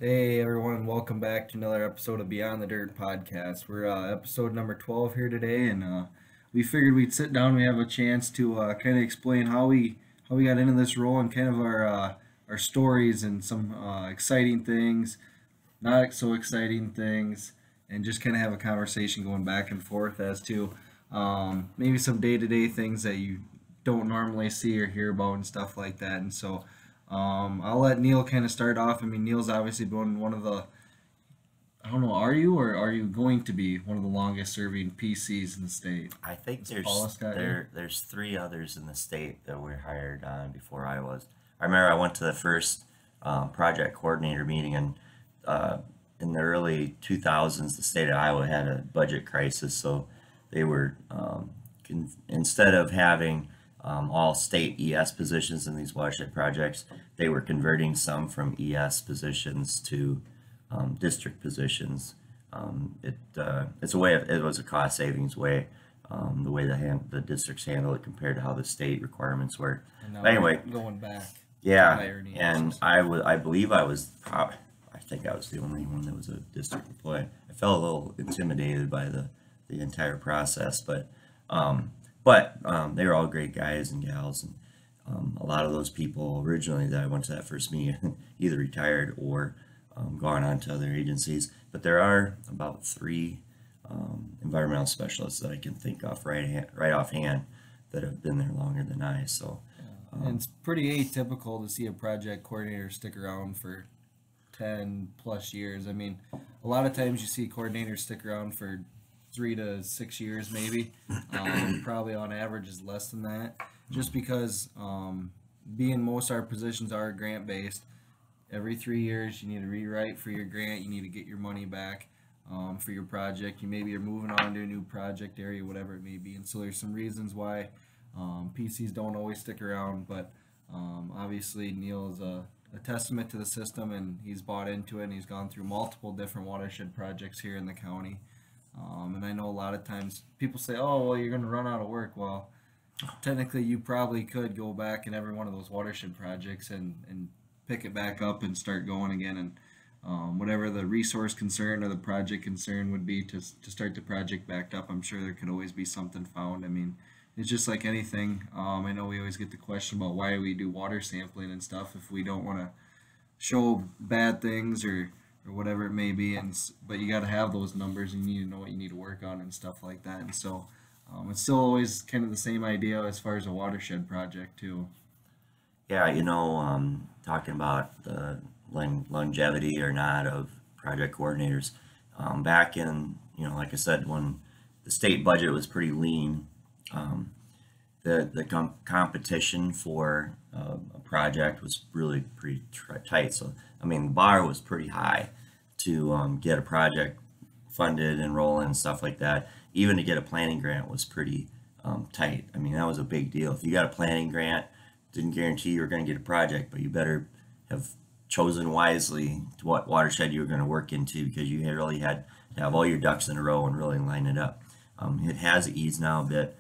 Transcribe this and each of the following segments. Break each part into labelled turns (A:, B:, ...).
A: Hey everyone, welcome back to another episode of Beyond the Dirt podcast. We're episode number 12 here today, and we figured we'd sit down. We have a chance to kind of explain how we got into this role and kind of our stories and some exciting things, not so exciting things, and just kind of have a conversation going back and forth as to maybe some day-to-day things that you don't normally see or hear about and stuff like that. And so I'll let Neil kind of start off. I mean, Neil's obviously been one of the, I don't know, are you or are you going to be one of the longest serving PCs in the state?
B: I think
A: Is Paulus got you?
B: there's three others in the state that were hired on before I was. I remember I went to the first project coordinator meeting, and uh, in the early 2000s, the state of Iowa had a budget crisis, so they were instead of having all state ES positions in these watershed projects, they were converting some from ES positions to district positions. It's a way it was a cost savings way, the way the districts handle it compared to how the state requirements work.
A: And now
B: But
A: we're
B: anyway,
A: going back to
B: yeah,
A: hire
B: and
A: ESs.
B: I believe I think I was the only one that was a district employee. I felt a little intimidated by the entire process, but they were all great guys and gals, and a lot of those people originally that I went to that first meeting either retired or gone on to other agencies. But there are about three environmental specialists that I can think of right offhand that have been there longer than I. So
A: And
B: um,
A: it's pretty atypical to see a project coordinator stick around for 10 plus years. I mean, a lot of times you see coordinators stick around for 3 to 6 years, maybe. Probably on average is less than that, just because being most of our positions are grant based. Every 3 years, you need to rewrite for your grant. You need to get your money back for your project. You maybe are moving on to a new project area, whatever it may be. And so there's some reasons why PCs don't always stick around, but obviously Neil is a testament to the system, and he's bought into it, and he's gone through multiple different watershed projects here in the county. And I know a lot of times people say, "Oh, well, you're going to run out of work." Well, technically, you probably could go back in every one of those watershed projects and pick it back up and start going again. And whatever the resource concern or the project concern would be to start the project back up, I'm sure there could always be something found. I mean, it's just like anything. I know we always get the question about why we do water sampling and stuff if we don't want to show bad things or whatever it may be. And but you got to have those numbers, and you need to know what you need to work on and stuff like that. And so it's still always kind of the same idea as far as a watershed project too.
B: yeah, talking about the longevity or not of project coordinators, back in, like I said, when the state budget was pretty lean, um, the competition for a project was really pretty tight. So I mean, the bar was pretty high to get a project funded and rolling and stuff like that. Even to get a planning grant was pretty tight. I mean, that was a big deal. If you got a planning grant, didn't guarantee you were going to get a project, but you better have chosen wisely to what watershed you were going to work into, because you really had to have all your ducks in a row and really line it up. It has eased now a bit.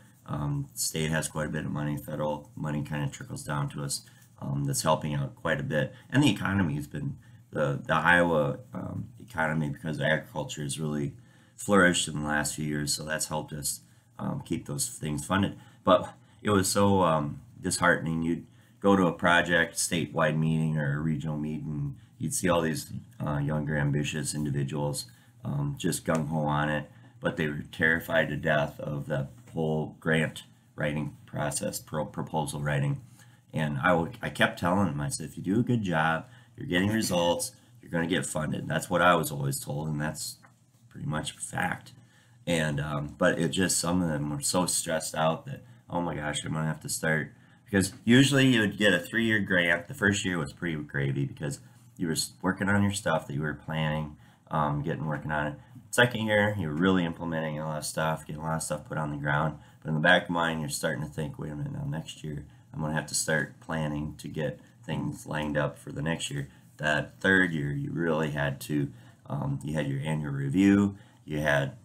B: State has quite a bit of money. Federal money kind of trickles down to us. That's helping out quite a bit. And the economy has been the Iowa economy, because agriculture has really flourished in the last few years. So that's helped us keep those things funded. But it was so disheartening. You'd go to a project statewide meeting or a regional meeting, you'd see all these younger, ambitious individuals just gung ho on it, but they were terrified to death of the whole grant writing process, proposal writing. And I kept telling them, I said, if you do a good job, you're getting results, you're going to get funded. That's what I was always told, and that's pretty much fact. And but it just, some of them were so stressed out that, oh my gosh, I'm going to have to start, because usually you would get a 3-year grant. The first year was pretty gravy because you were working on your stuff that you were planning, getting working on it. Second year, you're really implementing a lot of stuff, getting a lot of stuff put on the ground. But in the back of mind, you're starting to think, wait a minute, now next year, I'm going to have to start planning to get things lined up for the next year. That third year, you really had to, you had your annual review, you had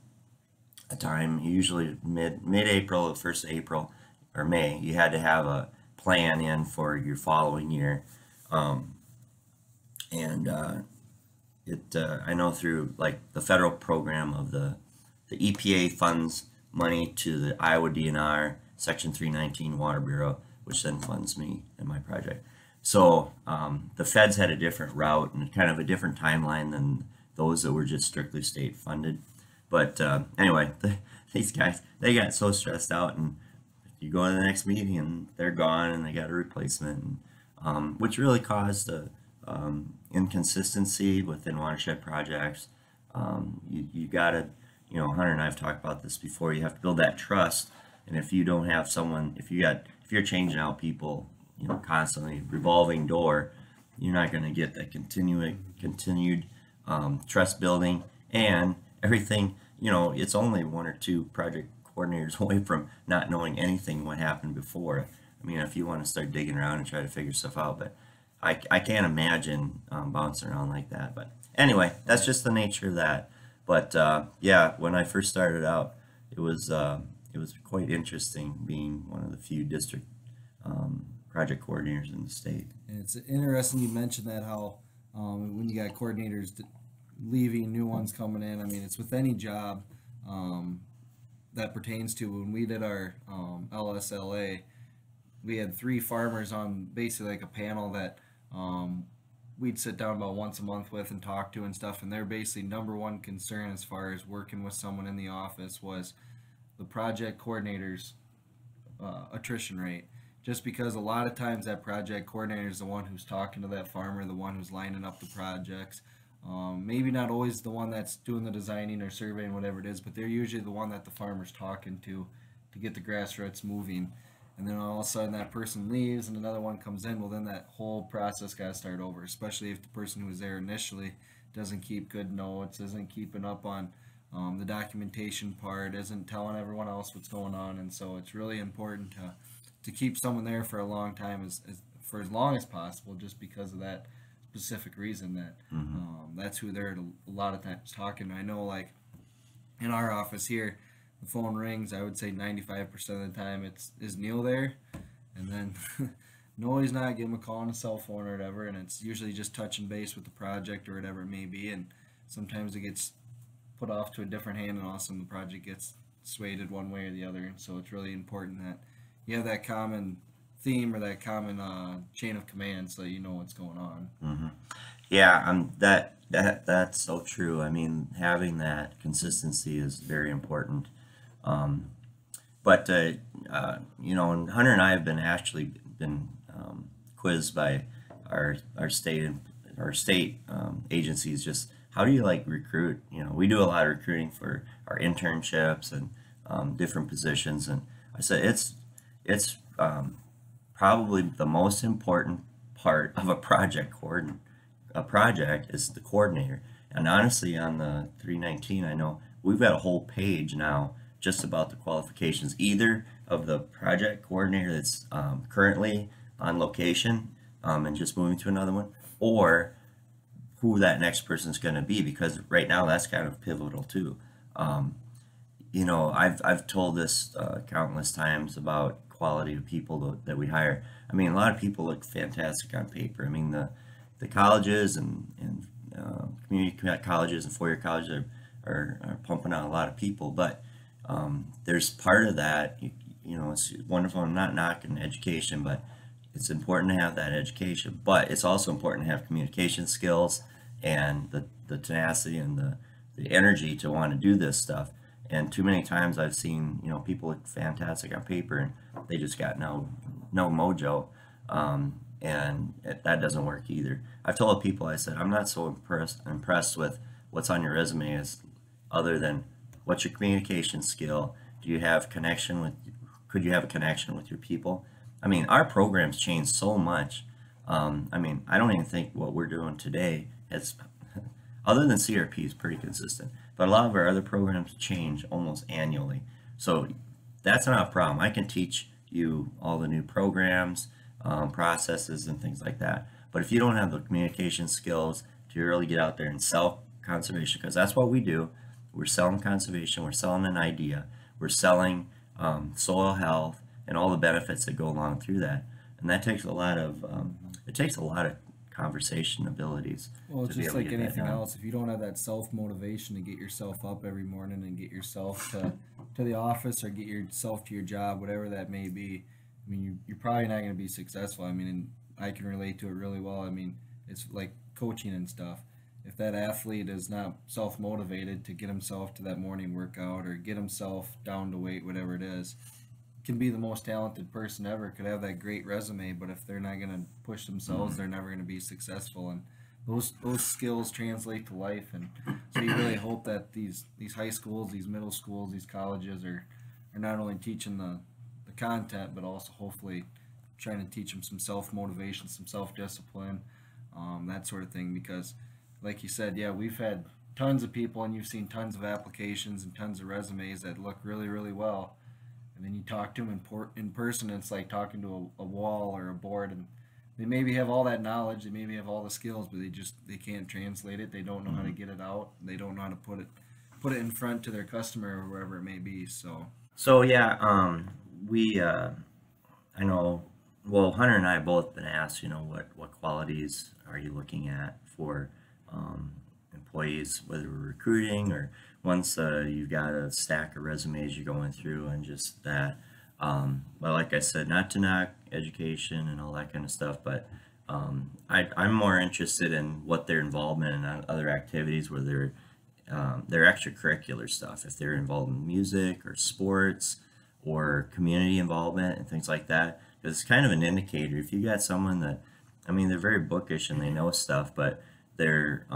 B: a time, usually mid-April, first of April or May, you had to have a plan in for your following year. Um, and I know through like the federal program of the EPA funds money to the Iowa DNR Section 319 Water Bureau, which then funds me and my project. So the feds had a different route and kind of a different timeline than those that were just strictly state funded. But anyway, these guys, they got so stressed out, and you go to the next meeting and they're gone and they got a replacement, which really caused a inconsistency within watershed projects. You gotta, Hunter and I have talked about this before, you have to build that trust. And if you don't have someone, if you're changing out people, constantly revolving door, you're not going to get that continued trust building and everything. It's only one or two project coordinators away from not knowing anything what happened before. I mean, if you want to start digging around and try to figure stuff out, but I can't imagine bouncing around like that. But anyway, that's just the nature of that. But yeah, when I first started out, it was quite interesting being one of the few district project coordinators in the state.
A: And it's interesting you mentioned that, how when you got coordinators leaving, new ones coming in. I mean, it's with any job that pertains to. When we did our LSLA, we had 3 farmers on basically like a panel that we'd sit down about once a month with and talk to and stuff. And their basically number one concern as far as working with someone in the office was the project coordinator's attrition rate. Just because a lot of times that project coordinator is the one who's talking to that farmer, the one who's lining up the projects. Maybe not always the one that's doing the designing or surveying, whatever it is, but they're usually the one that the farmer's talking to get the grass roots moving. And then all of a sudden that person leaves and another one comes in. Well, then that whole process got to start over, especially if the person who was there initially doesn't keep good notes, isn't keeping up on the documentation part, isn't telling everyone else what's going on. And so it's really important to keep someone there for a long time, for as long as possible, just because of that specific reason that that's who they're a lot of times talking. I know, like in our office here, the phone rings, I would say 95% of the time is Neil there, and then no, he's not. Give him a call on a cell phone or whatever, and it's usually just touching base with the project or whatever it may be. And sometimes it gets put off to a different hand, and all of a sudden the project gets swayed one way or the other. And so it's really important that you have that common theme or that common chain of command, so you know what's going on.
B: Yeah, that's so true. I mean, having that consistency is very important. But and Hunter and I have actually been quizzed by our state agencies. Just how do you like recruit? We do a lot of recruiting for our internships and different positions, and I said it's probably the most important part of a project is the coordinator. And honestly, on the 319, I know we've got a whole page now just about the qualifications, either of the project coordinator that's currently on location and just moving to another one, or who that next person is going to be, because right now that's kind of pivotal too. I've told this countless times about quality of people that we hire. I mean, a lot of people look fantastic on paper. I mean, the colleges and community colleges and four-year colleges are pumping out a lot of people, but there's part of that, it's wonderful. I'm not knocking education, but it's important to have that education, but it's also important to have communication skills and the tenacity and the energy to want to do this stuff. And too many times I've seen, people look fantastic on paper and they just got no mojo. And that doesn't work either. I've told people, I said, I'm not so impressed with what's on your resume as other than what's your communication skill? Could you have a connection with your people? I mean, our programs change so much. I mean, I don't even think what we're doing today has, other than CRP, is pretty consistent. But a lot of our other programs change almost annually. So that's not a problem. I can teach you all the new programs, processes, and things like that. But if you don't have the communication skills to really get out there and sell conservation, because that's what we do. We're selling conservation. We're selling an idea. We're selling soil health and all the benefits that go along through that. And that takes a lot of conversation abilities.
A: Well, it's
B: to be
A: just
B: able to
A: like
B: get that
A: anything
B: done.
A: else. If you don't have that self motivation to get yourself up every morning and get yourself to the office or get yourself to your job, whatever that may be, I mean, you're probably not going to be successful. I mean, and I can relate to it really well. I mean, it's like coaching and stuff. If that athlete is not self motivated to get himself to that morning workout or get himself down to weight, whatever it is, can be the most talented person ever, could have that great resume, but if they're not going to push themselves, they're never going to be successful. And those skills translate to life. And so you really hope that these high schools, these middle schools, these colleges are not only teaching the content, but also hopefully trying to teach them some self motivation, some self discipline, that sort of thing. Because, like you said, yeah, we've had tons of people, and you've seen tons of applications and tons of resumes that look really, really well, and then you talk to them in person, and it's like talking to a wall or a board, and they maybe have all that knowledge, they maybe have all the skills, but they can't translate it. They don't know how to get it out. They don't know how to put it in front to their customer or wherever it may be. So
B: So yeah, we I know. Well, Hunter and I both been asked, what qualities are you looking at for employees, whether we're recruiting or once you've got a stack of resumes you're going through and just that. Well, like I said, not to knock education and all that kind of stuff, but I'm more interested in what their involvement in other activities, where their extracurricular stuff, if they're involved in music or sports or community involvement and things like that. Because it's kind of an indicator. If you got someone that, I mean, they're very bookish and they know stuff, but they're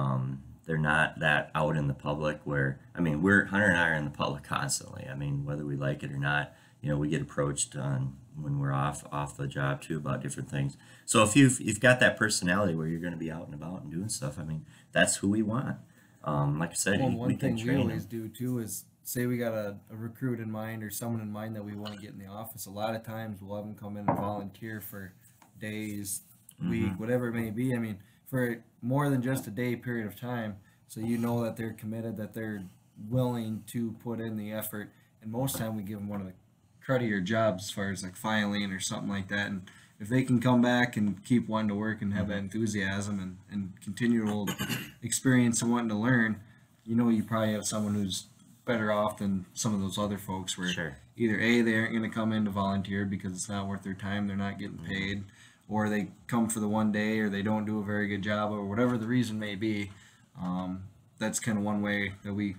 B: not that out in the public. Where, I mean, Hunter and I are in the public constantly. I mean, whether we like it or not, we get approached on when we're off the job too about different things. So if you've got that personality where you're going to be out and about and doing stuff, I mean, that's who we want. Like I said,
A: well,
B: we
A: one
B: can
A: thing we
B: train
A: always
B: them.
A: do too is say we got a recruit in mind or someone in mind that we want to get in the office. A lot of times we'll have them come in and volunteer for days, week, whatever it may be. I mean, for more than just a day period of time, so you know that they're committed, that they're willing to put in the effort. And most time we give them one of the cruddier jobs as far as like filing or something like that. And if they can come back and keep wanting to work and have that enthusiasm and continual experience and wanting to learn, you probably have someone who's better off than some of those other folks where
B: Sure.
A: either A, they aren't going to come in to volunteer because it's not worth their time, they're not getting paid, or they come for the one day, or they don't do a very good job, or whatever the reason may be. That's kind of one way that we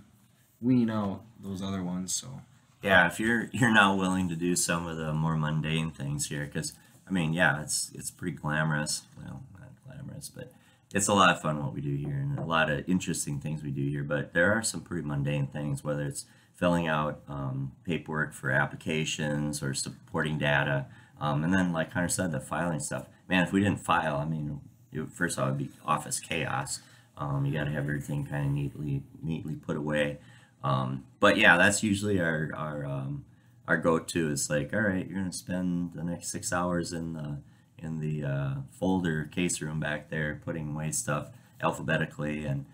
A: wean out those other ones. So
B: Yeah, if you're not willing to do some of the more mundane things here, because I mean, yeah, it's pretty glamorous. Well, not glamorous, but it's a lot of fun what we do here, and a lot of interesting things we do here. But there are some pretty mundane things, whether it's filling out paperwork for applications or supporting data, and then like Hunter said, the filing stuff. Man, if we didn't file, I mean, first of all, it'd be office chaos. You got to have everything kind of neatly put away. But yeah, that's usually our go-to. Is like, all right, you're gonna spend the next 6 hours in the folder case room back there putting away stuff alphabetically, and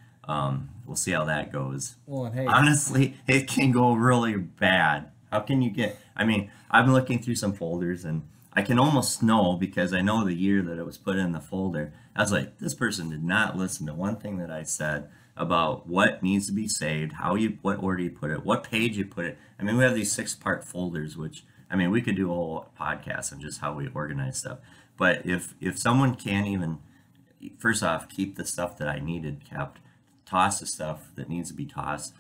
B: we'll see how that goes.
A: well, and hey,
B: Honestly, it can go really bad. How can you get? I mean, I've been looking through some folders and I can almost know, because I know the year that it was put in the folder. I was like, this person did not listen to one thing that I said about what needs to be saved, what order you put it, what page you put it. I mean, we have these 6-part folders, which, I mean, we could do a whole podcast on just how we organize stuff. But if someone can't even, first off, keep the stuff that I needed kept, toss the stuff that needs to be tossed,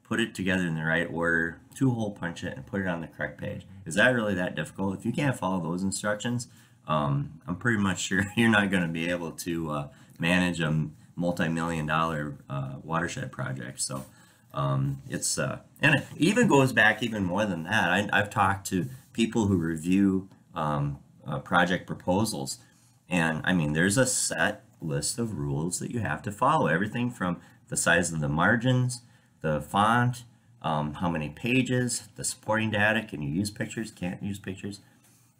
B: put it together in the right order, 2-hole punch it, and put it on the correct page. Is that really that difficult? If you can't follow those instructions, I'm pretty much sure you're not going to be able to manage a multi-million-dollar watershed project. So it's and it even goes back even more than that. I've talked to people who review project proposals, and I mean, there's a set list of rules that you have to follow. Everything from the size of the margins, the font, how many pages, the supporting data. Can you use pictures? Can't use pictures.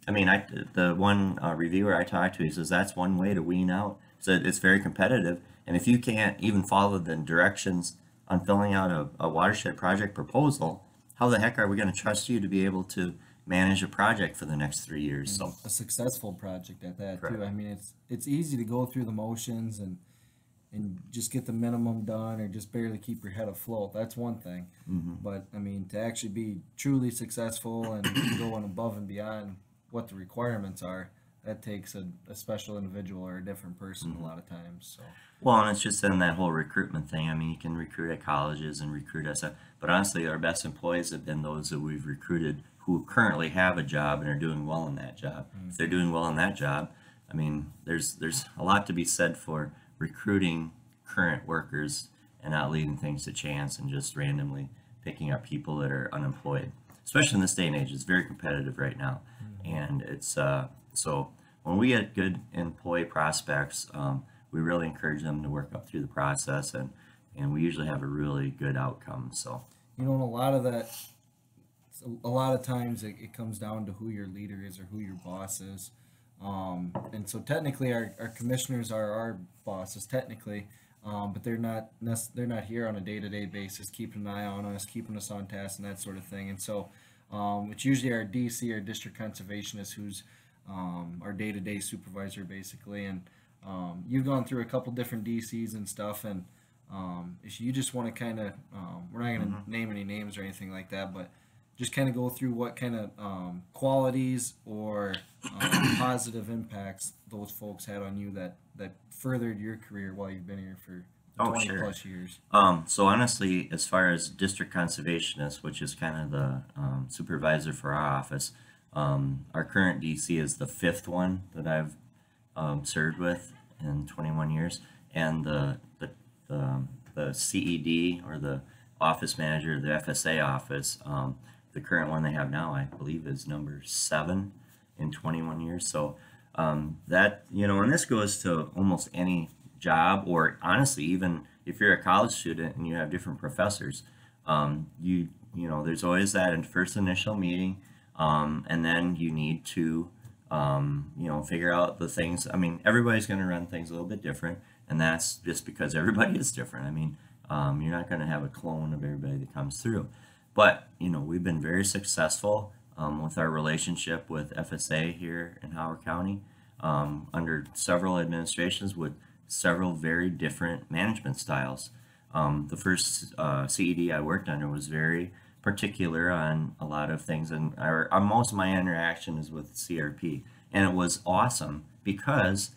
B: I mean, the one reviewer I talked to, he says that's one way to wean out. So it's very competitive, and if you can't even follow the directions on filling out a watershed project proposal, how the heck are we going to trust you to be able to manage a project for the next 3 years. So
A: A successful project at that
B: correct.
A: too. I mean, it's easy to go through the motions and just get the minimum done or just barely keep your head afloat. That's one thing.
B: Hmm.
A: But I mean, to actually be truly successful and going above and beyond what the requirements are, that takes a special individual or a different person a lot of times. So
B: Well, and it's just in that whole recruitment thing. I mean, you can recruit at colleges and recruit us, but honestly, our best employees have been those that we've recruited who currently have a job and are doing well in that job. If they're doing well in that job, I mean, there's a lot to be said for recruiting current workers and not leaving things to chance and just randomly picking up people that are unemployed. Especially in this day and age, it's very competitive right now, and it's so when we get good employee prospects. We really encourage them to work up through the process, and we usually have a really good outcome. So
A: you know, and a lot of times it comes down to who your leader is or who your boss is. And so technically our commissioners are our bosses technically, but they're not here on a day-to-day basis keeping an eye on us, keeping us on task and that sort of thing. And so it's usually our DC, our district conservationist, who's our day-to-day supervisor basically. And you've gone through a couple different DCs and stuff, and if you just want to kind of, we're not going to name any names or anything like that, but just kind of go through what kind of qualities or positive impacts those folks had on you that furthered your career while you've been here for 20
B: sure.
A: plus years.
B: So honestly, as far as district conservationist, which is kind of the supervisor for our office, our current DC is the fifth one that I've served with in 21 years, and the CED, or the office manager of the FSA office, the current one they have now, I believe, is number 7 in 21 years. So that, and this goes to almost any job, or honestly, even if you're a college student and you have different professors, there's always that first initial meeting, and then you need to figure out the things. I mean, everybody's going to run things a little bit different, and that's just because everybody is different. I mean, you're not going to have a clone of everybody that comes through. But, we've been very successful with our relationship with FSA here in Howard County, under several administrations with several very different management styles. The first CED I worked under was very particular on a lot of things, and most of my interaction is with CRP, and it was awesome because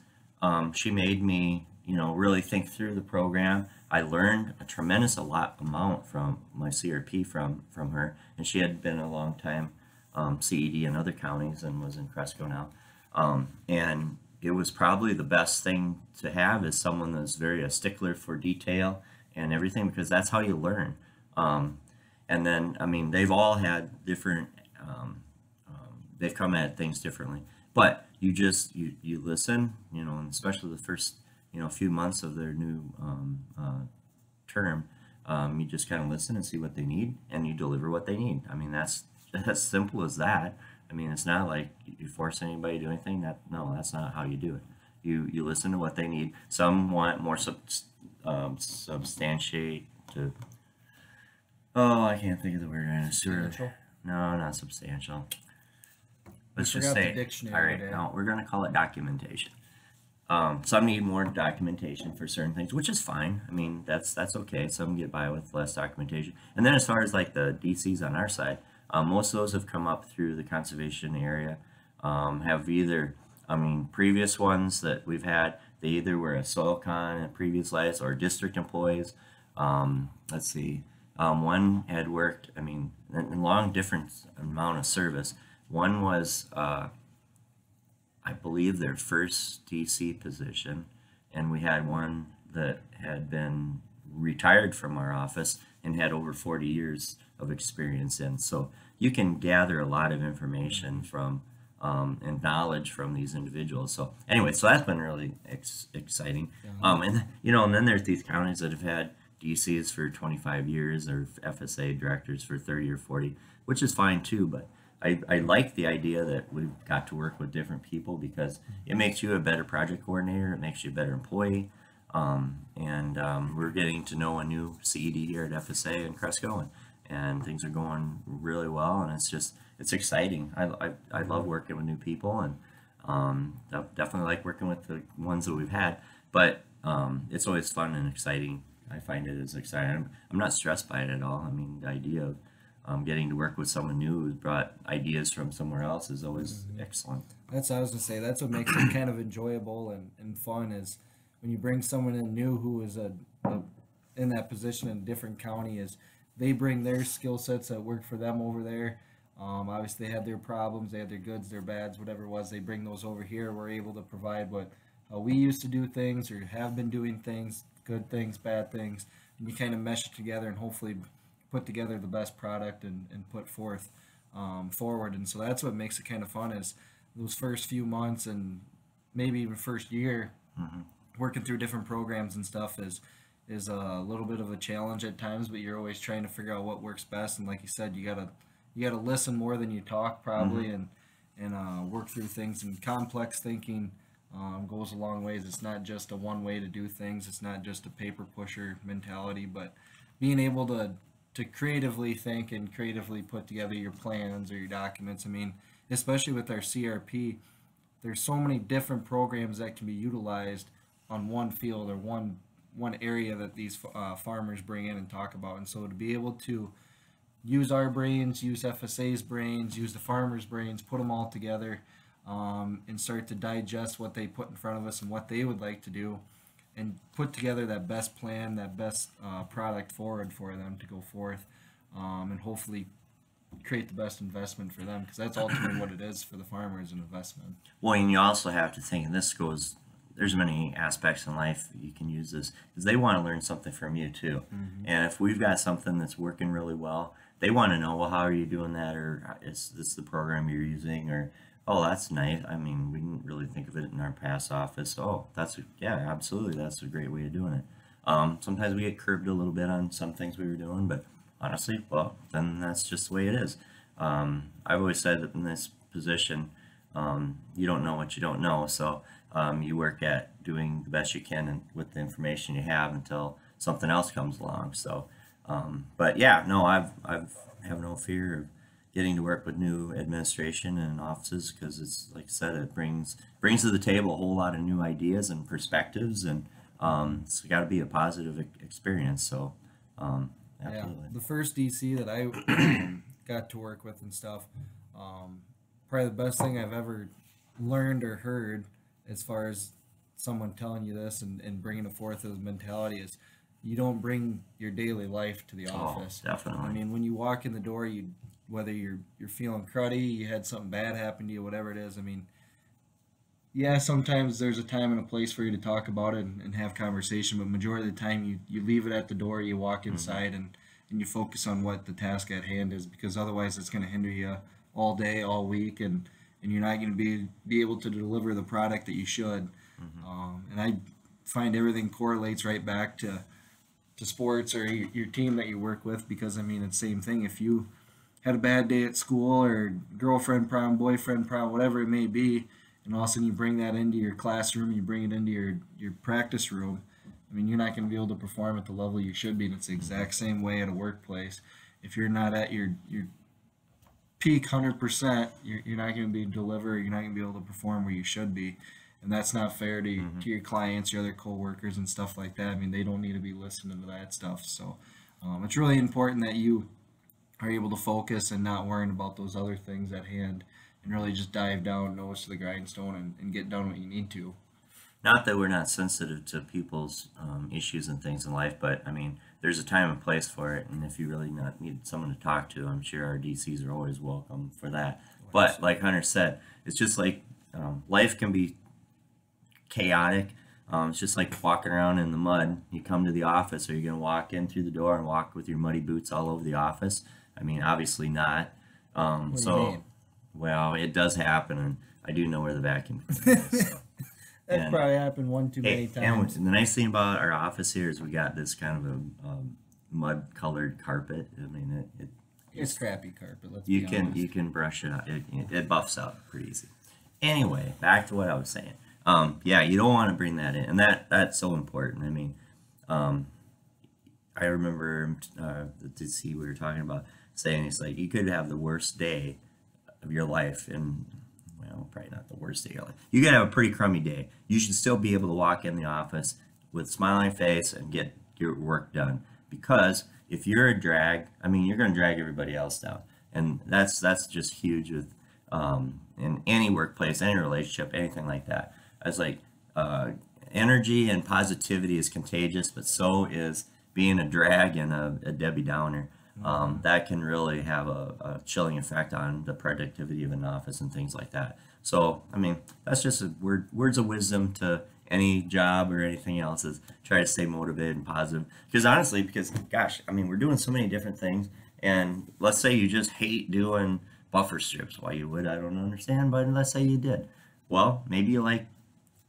B: she made me really think through the program. I learned a tremendous amount from my CRP from her, and she had been a long time CED in other counties and was in Cresco now, and it was probably the best thing to have is someone that's very a stickler for detail and everything, because that's how you learn. And then, I mean, they've all had different, they've come at things differently, but you listen, and especially the first, few months of their new term, you just kind of listen and see what they need, and you deliver what they need. I mean, that's as simple as that. I mean, it's not like you force anybody to do anything. No, that's not how you do it. You listen to what they need. Some want more substantiate to. Oh, I can't think of the word.
A: Substantial?
B: No, not substantial. Let's
A: I
B: just
A: forgot
B: say,
A: the dictionary
B: all right,
A: today.
B: now we're going to call it documentation. Some need more documentation for certain things, which is fine. I mean, that's okay. Some get by with less documentation. And then as far as like the DCs on our side, most of those have come up through the conservation area. Have either, previous ones that we've had, they either were a soil con in previous lives or district employees. Let's see. One had worked, in long different amount of service. One was, I believe, their first DC position, and we had one that had been retired from our office and had over 40 years of experience in. So you can gather a lot of information from and knowledge from these individuals. So anyway, so that's been really exciting. And then there's these counties that have had DCs for 25 years or FSA directors for 30 or 40, which is fine too, but I like the idea that we've got to work with different people because it makes you a better project coordinator, it makes you a better employee, and we're getting to know a new CED here at FSA in Cresco, and things are going really well, and it's exciting. I love working with new people, and definitely like working with the ones that we've had, but it's always fun and exciting. I find it as exciting. I'm not stressed by it at all. I mean, the idea of getting to work with someone new who's brought ideas from somewhere else is always excellent.
A: That's what I was gonna say. That's what makes it kind of enjoyable and fun is when you bring someone in new who is in that position in a different county, is they bring their skill sets that work for them over there. Obviously, they had their problems, they had their goods, their bads, whatever it was. They bring those over here. We're able to provide what we used to do things or have been doing things, good things, bad things, and you kind of mesh it together and hopefully put together the best product and put forth forward. And so that's what makes it kind of fun is those first few months and maybe even first year working through different programs and stuff is a little bit of a challenge at times, but you're always trying to figure out what works best. And like you said, you gotta listen more than you talk probably, and work through things. And complex thinking goes a long ways. It's not just a one way to do things. It's not just a paper pusher mentality, but being able to creatively think and creatively put together your plans or your documents. I mean, especially with our CRP, there's so many different programs that can be utilized on one field or one area that these farmers bring in and talk about. And so to be able to use our brains, use FSA's brains, use the farmers' brains, put them all together, and start to digest what they put in front of us and what they would like to do, and put together that best plan, that best product forward for them to go forth, and hopefully create the best investment for them, because that's ultimately what it is for the farmer, is an investment.
B: Well, and you also have to think, and there's many aspects in life you can use this, because they want to learn something from you too. And if we've got something that's working really well, they want to know, well, how are you doing that, or is this the program you're using, or oh, that's nice. I mean, we didn't really think of it in our past office. Oh, yeah, absolutely, that's a great way of doing it. Sometimes we get curbed a little bit on some things we were doing, but honestly, well, then that's just the way it is. I've always said that in this position, you don't know what you don't know, so you work at doing the best you can with the information you have until something else comes along. So, but yeah, no, I have no fear of getting to work with new administration and offices, because it's, like I said, it brings to the table a whole lot of new ideas and perspectives, and it's got to be a positive experience. So, absolutely.
A: Yeah, the first DC that I got to work with and stuff, probably the best thing I've ever learned or heard, as far as someone telling you this and bringing it forth as mentality, is you don't bring your daily life to the office.
B: Definitely.
A: I mean, when you walk in the door, whether you're feeling cruddy, you had something bad happen to you, whatever it is. I mean, yeah, sometimes there's a time and a place for you to talk about it and have conversation, but majority of the time you leave it at the door, you walk inside and you focus on what the task at hand is, because otherwise it's going to hinder you all day, all week, and you're not going to be able to deliver the product that you should. And I find everything correlates right back to sports or your team that you work with, because I mean, it's the same thing. If you had a bad day at school, or girlfriend problem, boyfriend problem, whatever it may be, and all of a sudden you bring that into your classroom, you bring it into your practice room, I mean, you're not going to be able to perform at the level you should be. And it's the exact same way at a workplace. If you're not at your peak 100%, you're not going to be deliver. You're not going to be able to perform where you should be, and that's not fair to your clients, your other coworkers, and stuff like that. I mean, they don't need to be listening to that stuff. So it's really important that you are able to focus and not worrying about those other things at hand, and really just dive down, nose to the grindstone, and get done what you need to.
B: Not that we're not sensitive to people's issues and things in life, but I mean, there's a time and place for it. And if you really need someone to talk to, I'm sure our DCs are always welcome for that. But like Hunter said, it's just like life can be chaotic. It's just like walking around in the mud. You come to the office, are you going to walk in through the door and walk with your muddy boots all over the office? I mean, obviously not.
A: What do you mean?
B: Well, it does happen, and I do know where the vacuum cleaner is. So.
A: That's probably happened one too many times.
B: And the nice thing about our office here is we got this kind of a mud-colored carpet. I mean,
A: it's crappy carpet.
B: You can brush it out. It buffs out pretty easy. Anyway, back to what I was saying. Yeah, you don't want to bring that in, and that's so important. I mean, I remember to see we were talking about saying it's like you could have the worst day of your life, and well, probably not the worst day of your life. You could have a pretty crummy day. You should still be able to walk in the office with a smiling face and get your work done. Because if you're a drag, I mean, you're going to drag everybody else down, and that's just huge with in any workplace, any relationship, anything like that. I was like, energy and positivity is contagious, but so is being a drag and a Debbie Downer. That can really have a chilling effect on the productivity of an office and things like that. So, I mean, that's just words of wisdom to any job or anything else, is try to stay motivated and positive. Because honestly, gosh, I mean, we're doing so many different things. And let's say you just hate doing buffer strips. Why you would, I don't understand, but let's say you did. Well, maybe you like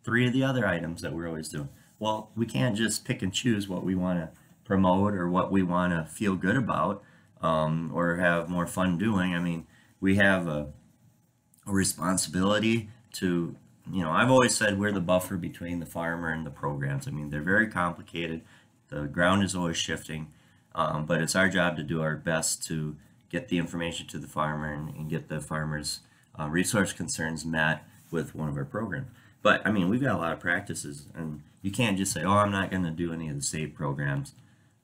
B: 3 of the other items that we're always doing. Well, we can't just pick and choose what we want to promote or what we want to feel good about, or have more fun doing. I mean, we have a responsibility to, I've always said we're the buffer between the farmer and the programs. I mean, they're very complicated. The ground is always shifting, but it's our job to do our best to get the information to the farmer and get the farmer's resource concerns met with one of our programs. But I mean, we've got a lot of practices, and you can't just say, "Oh, I'm not going to do any of the state programs.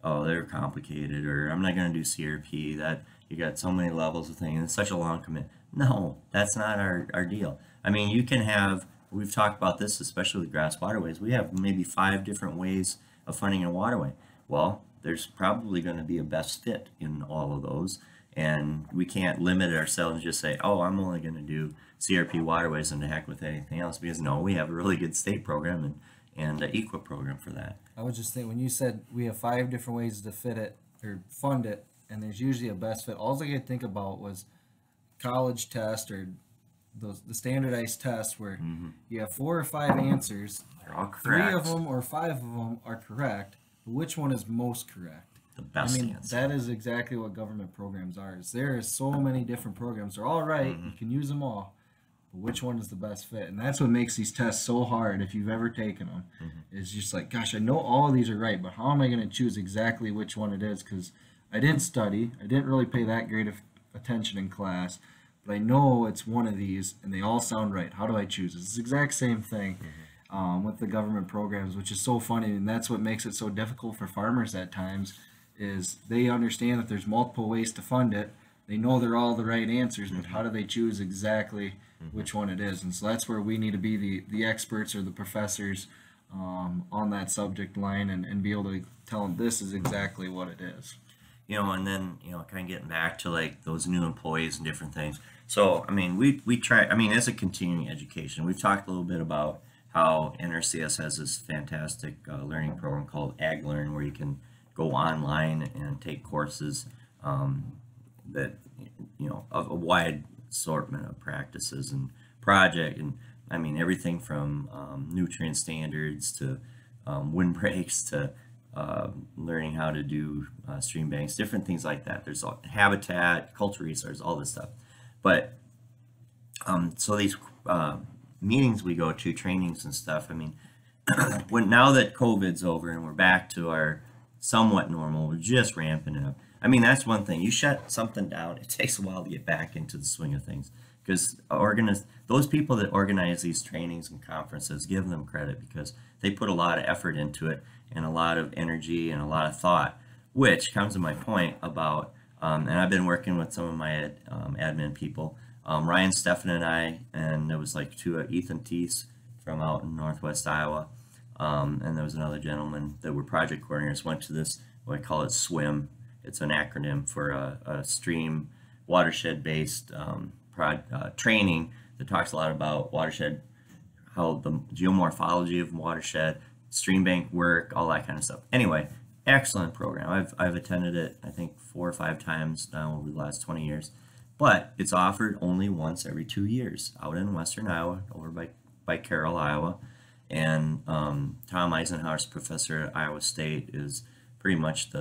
B: Oh, they're complicated," or "I'm not going to do CRP. That you got so many levels of things. It's such a long commitment." No, that's not our deal. I mean, you can have. We've talked about this, especially with grass waterways. We have maybe 5 different ways of funding a waterway. Well, there's probably going to be a best fit in all of those, and we can't limit ourselves and just say, "Oh, I'm only going to do CRP waterways and to heck with anything else," because no, we have a really good state program and an EQIP program for that.
A: I was just thinking, when you said we have 5 different ways to fit it or fund it, and there's usually a best fit, all I could think about was college test or the standardized tests where you have 4 or 5 answers.
B: They're all
A: 3
B: correct.
A: of them or 5 of them are correct. But which one is most correct?
B: The best
A: I mean,
B: answer.
A: that is exactly what government programs are. There is so many different programs. They're all right. You can use them all. But which one is the best fit? And that's what makes these tests so hard if you've ever taken them. It's just like, gosh, I know all of these are right, but how am I going to choose exactly which one it is? Because I didn't study. I didn't really pay that great of attention in class. But I know it's one of these, and they all sound right. How do I choose? It's the exact same thing with the government programs, which is so funny. And that's what makes it so difficult for farmers at times, is they understand that there's multiple ways to fund it. They know they're all the right answers, but how do they choose exactly which one it is? And so that's where we need to be the experts or the professors on that subject line, and be able to tell them this is exactly what it is.
B: And then, kind of getting back to like those new employees and different things. So, I mean, we try, I mean, as a continuing education, we've talked a little bit about how NRCS has this fantastic learning program called Ag Learn, where you can go online and take courses that, of a wide assortment of practices and project. And I mean, everything from nutrient standards to windbreaks to learning how to do stream banks, different things like that. There's habitat, culture resource, all this stuff. But so these meetings we go to, trainings and stuff, I mean, now that COVID's over and we're back to our somewhat normal, we're just ramping it up. I mean, that's one thing. You shut something down, it takes a while to get back into the swing of things. Because those people that organize these trainings and conferences, give them credit, because they put a lot of effort into it and a lot of energy and a lot of thought, which comes to my point about, and I've been working with some of my admin people, Ryan Steffen and I, and there was like 2 Ethan Teese from out in Northwest Iowa, and there was another gentleman that were project coordinators, went to this, what I call it, SWIM. It's an acronym for a stream watershed-based training that talks a lot about watershed, how the geomorphology of watershed, stream bank work, all that kind of stuff. Anyway, excellent program. I've attended it, I think 4 or 5 times now over the last 20 years. But it's offered only once every 2 years out in western Iowa, over by Carroll, Iowa. And Tom Eisenhower's professor at Iowa State is pretty much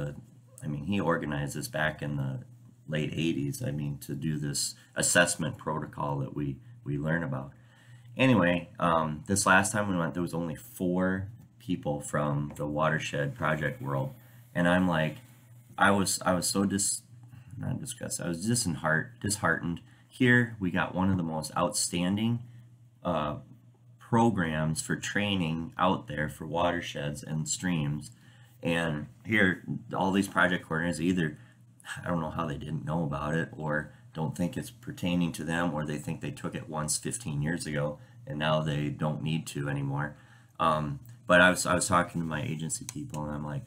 B: he organized this back in the late 80s, to do this assessment protocol that we learn about. Anyway, this last time we went, there was only 4 people from the watershed project world, And I'm like, I was so not disgusted. I was disheartened. Here we got one of the most outstanding uh, programs for training out there for watersheds and streams. And here, all these project coordinators either, I don't know how they didn't know about it, or don't think it's pertaining to them, or they think they took it once 15 years ago and now they don't need to anymore. But I was talking to my agency people, and I'm like,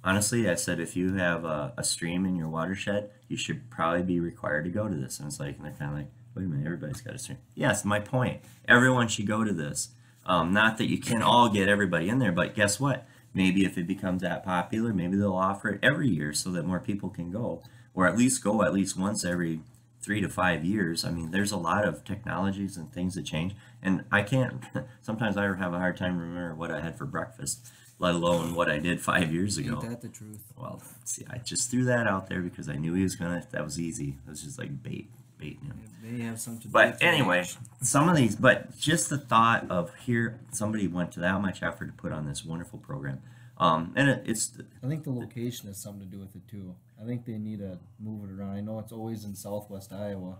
B: honestly, I said, if you have a stream in your watershed, you should probably be required to go to this. And it's like, and they're kind of like, wait a minute, everybody's got a stream. Yes, my point. Everyone should go to this. Not that you can all get everybody in there, but guess what? Maybe if it becomes that popular, maybe they'll offer it every year so that more people can go, or at least go at least once every 3 to 5 years. I mean, there's a lot of technologies and things that change, and I can't. Sometimes I have a hard time remembering what I had for breakfast, let alone what I did 5 years ago.
A: Ain't that the truth?
B: Well, see, I just threw that out there because I knew he was gonna. That was easy. It was just like baiting him.
A: It may have something to do
B: But
A: with
B: anyway,
A: age.
B: some of these, but just the thought of here, somebody went to that much effort to put on this wonderful program. And it's
A: I think the location has something to do with it too. I think they need to move it around. I know it's always in southwest Iowa,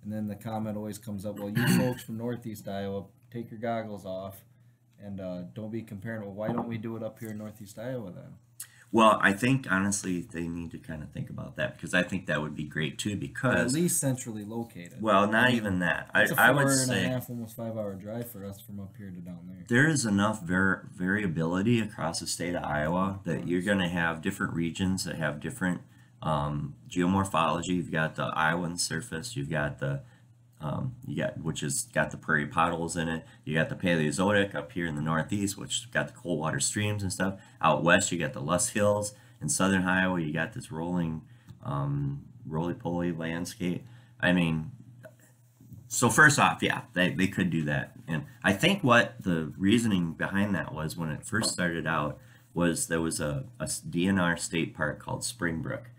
A: and then the comment always comes up, well, you folks from northeast Iowa, take your goggles off and don't be comparing. Well, why don't we do it up here in northeast Iowa then?
B: well, I think honestly they need to kind of think about that, because I think that would be great too.
A: Or at
B: Because
A: least centrally located.
B: well, not
A: I mean,
B: even that.
A: It's a
B: I
A: four
B: would
A: and a
B: say
A: half, almost 5 hour drive for us from up here to down there.
B: there is enough variability across the state of Iowa that you're going to have different regions that have different geomorphology. You've got the Iowan surface. You've got the which has got the prairie potholes in it. You got the Paleozoic up here in the northeast, which got the cold water streams and stuff. Out west, you got the Lusk Hills. In southern Iowa, you got this rolling, roly-poly landscape. I mean, so first off, yeah, they could do that. And I think what the reasoning behind that was, when it first started out, was there was a DNR state park called Springbrook,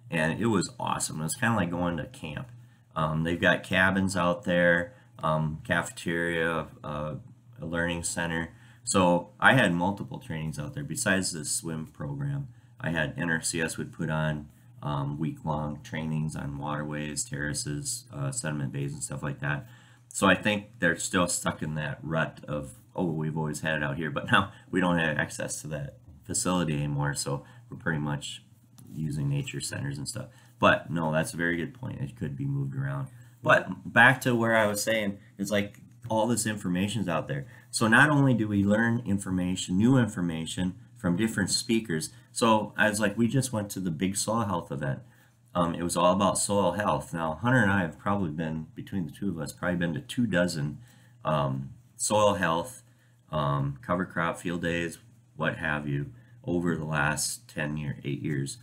B: and it was awesome. It was kind of like going to camp. They've got cabins out there, cafeteria, a learning center. So I had multiple trainings out there besides the swim program. I had NRCS would put on week-long trainings on waterways, terraces, sediment bays, and stuff like that. So I think they're still stuck in that rut of, oh, we've always had it out here, but now we don't have access to that facility anymore. So we're pretty much using nature centers and stuff. But no, that's a very good point. It could be moved around. But back to where I was saying, it's like all this information's out there. So not only do we learn information, new information from different speakers. So I was like, we just went to the big soil health event. It was all about soil health. Now, Hunter and I have probably been, between the two of us, probably been to 24 soil health, cover crop field days, what have you, over the last 8 years.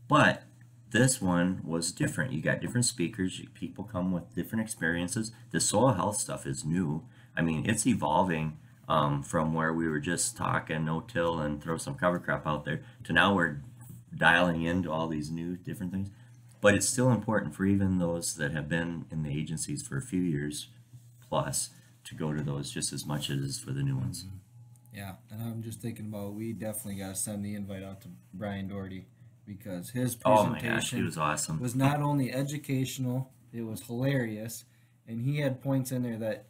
B: But this one was different. You got different speakers. People come with different experiences. The soil health stuff is new. I mean, it's evolving from where we were just talking no-till and throw some cover crop out there to now we're dialing into all these new different things. But it's still important for even those that have been in the agencies for a few years plus to go to those just as much as for the new ones.
A: Yeah, and I'm just thinking about, we definitely got to send the invite out to Brian Doherty, because his
B: Oh my gosh, he
A: presentation
B: was awesome.
A: was not only educational, it was hilarious, and he had points in there that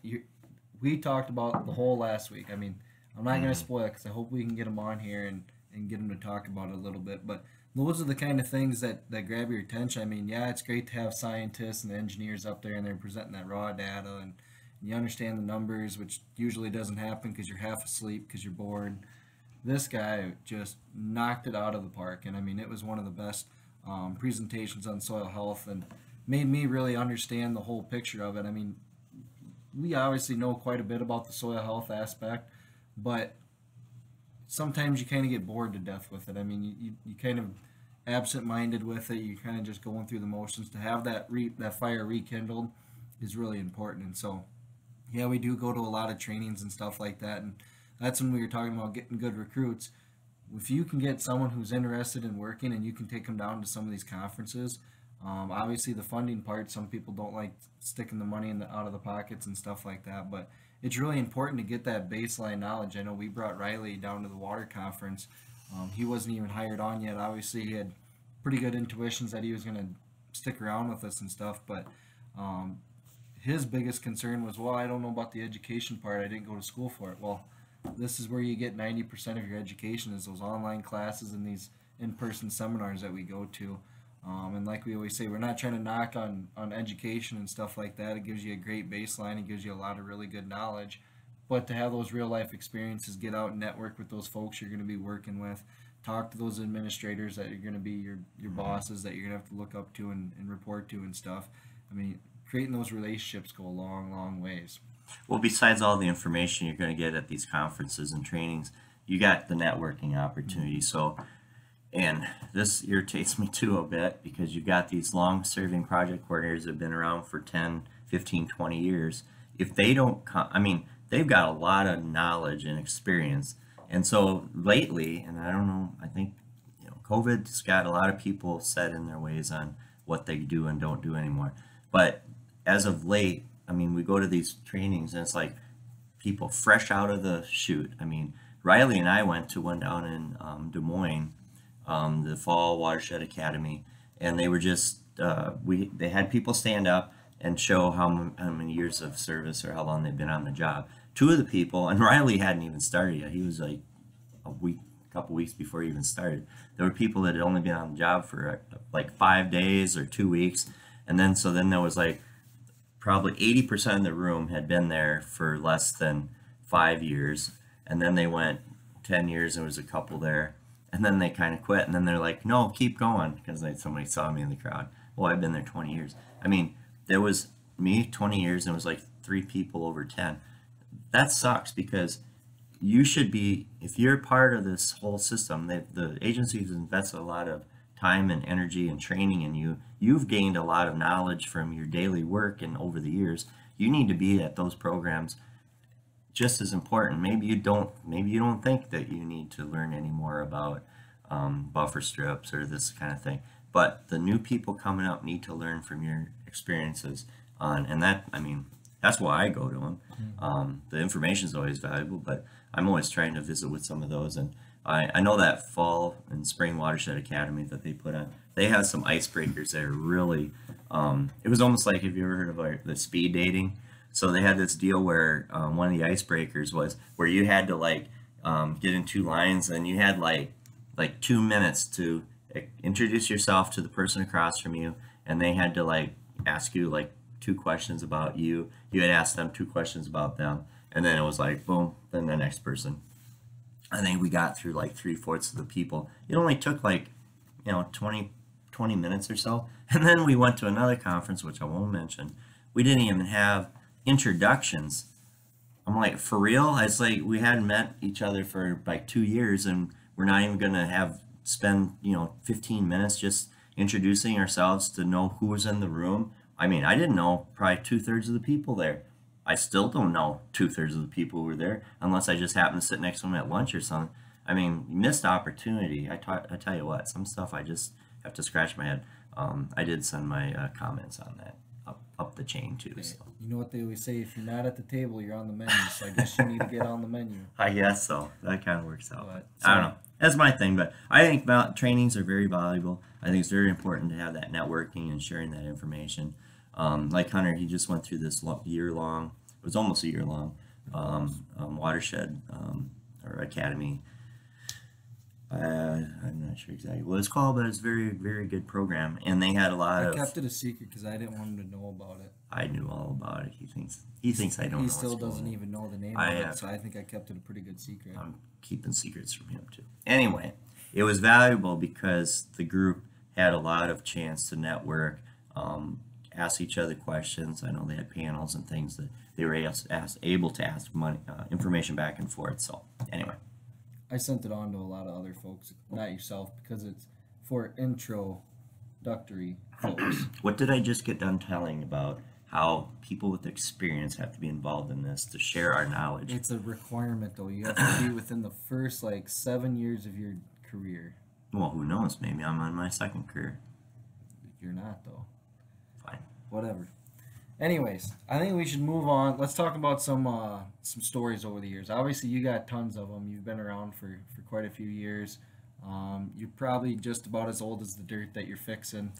A: we talked about the whole last week. I mean, I'm not going to spoil it because I hope we can get him on here and get him to talk about it a little bit, but those are the kind of things that grab your attention. I mean, yeah, it's great to have scientists and engineers up there and they're presenting that raw data, and you understand the numbers, which usually doesn't happen because you're half asleep because you're bored. This guy just knocked it out of the park, and I mean, it was one of the best presentations on soil health, and made me really understand the whole picture of it. I mean, we obviously know quite a bit about the soil health aspect, but sometimes you kind of get bored to death with it. I mean, you kind of absent-minded with it. You're kind of just going through the motions. To have that fire rekindled is really important. And so, yeah, we do go to a lot of trainings and stuff like that, and that's when we were talking about getting good recruits. If you can get someone who's interested in working and you can take them down to some of these conferences, obviously the funding part, some people don't like sticking the money out of the pockets and stuff like that, but it's really important to get that baseline knowledge. I know we brought Riley down to the water conference He wasn't even hired on yet. Obviously, he had pretty good intuitions that he was going to stick around with us and stuff, but um, his biggest concern was, well, I don't know about the education part. I didn't go to school for it. Well, this is where you get 90% of your education is those online classes and these in-person seminars that we go to. And like we always say, we're not trying to knock on education and stuff like that. It gives you a great baseline. It gives you a lot of really good knowledge. But to have those real life experiences, get out and network with those folks you're going to be working with, talk to those administrators that are going to be your bosses that you're going to have to look up to and report to and stuff. I mean, creating those relationships go a long, long ways.
B: Well, besides all the information you're going to get at these conferences and trainings, you got the networking opportunity. So, and this irritates me too a bit because you've got these long-serving project coordinators that have been around for 10, 15, 20 years. If they don't come, I mean, they've got a lot of knowledge and experience. And so lately, and I don't know, I think, COVID's got a lot of people set in their ways on what they do and don't do anymore. But as of late, I mean, we go to these trainings and it's like people fresh out of the chute. I mean, Riley and I went to one down in Des Moines, the Fall Watershed Academy, and they were just, they had people stand up and show how many years of service or how long they've been on the job. Two of the people, and Riley hadn't even started yet. He was like a couple weeks before he even started. There were people that had only been on the job for like 5 days or 2 weeks. And then, so then there was like probably 80% of the room had been there for less than 5 years. And then they went 10 years and there was a couple there. And then they kind of quit. And then they're like, no, keep going. Because somebody saw me in the crowd. Well, I've been there 20 years. I mean, there was me 20 years and it was like 3 people over 10. That sucks because you should be, if you're part of this whole system, the agency has invested a lot of time and energy and training in you. You've gained a lot of knowledge from your daily work and over the years. You need to be at those programs just as important. Maybe you don't think that you need to learn any more about buffer strips or this kind of thing. But the new people coming up need to learn from your experiences and that, I mean, that's why I go to them. The information is always valuable, but I'm always trying to visit with some of those. And I know that Fall and Spring Watershed Academy that they put on, they have some icebreakers that are really, it was almost like, have you ever heard of the speed dating? So they had this deal where one of the icebreakers was where you had to like get in 2 lines and you had like 2 minutes to introduce yourself to the person across from you, and they had to like ask you like 2 questions about you. You had asked them 2 questions about them, and then it was like boom, then the next person. I think we got through like 3/4 of the people. It only took like 20 minutes or so, and then we went to another conference which I won't mention. We didn't even have introductions. I'm like, for real? It's like we hadn't met each other for like 2 years, and we're not even gonna spend 15 minutes just introducing ourselves to know who was in the room. I mean, I didn't know probably 2/3 of the people there. I still don't know 2/3 of the people who were there unless I just happened to sit next to them at lunch or something. I mean, missed opportunity. I tell you what, some stuff I just have to scratch my head. I did send my comments on that up the chain too. So.
A: You know what they always say, if you're not at the table, you're on the menu. So I guess you need to get on the menu.
B: I guess so. That kind of works out. But, I don't know. That's my thing, but I think trainings are very valuable. I think it's very important to have that networking and sharing that information. Like Hunter, he just went through this year-long, it was almost a year-long, watershed or academy. I'm not sure exactly what it's called, but it's a very, very good program. And they had a lot of...
A: I kept it a secret because I didn't want him to know about it.
B: I knew all about it. He thinks I don't know.
A: He still doesn't even know the name of it, so I think I kept it a pretty good secret.
B: I'm keeping secrets from him too. Anyway, it was valuable because the group had a lot of chance to network, ask each other questions. I know they had panels and things that they were able to ask information back and forth. So anyway.
A: I sent it on to a lot of other folks, not yourself, because it's for introductory folks.
B: What did I just get done telling about how people with experience have to be involved in this to share our knowledge?
A: It's a requirement, though. You have to be within the first, 7 years of your career.
B: Well, who knows? Maybe I'm on my 2nd career.
A: You're not, though.
B: Fine.
A: Whatever. Anyways, I think we should move on. Let's talk about some stories over the years. Obviously, you got tons of them. You've been around for quite a few years. You're probably just about as old as the dirt that you're fixing.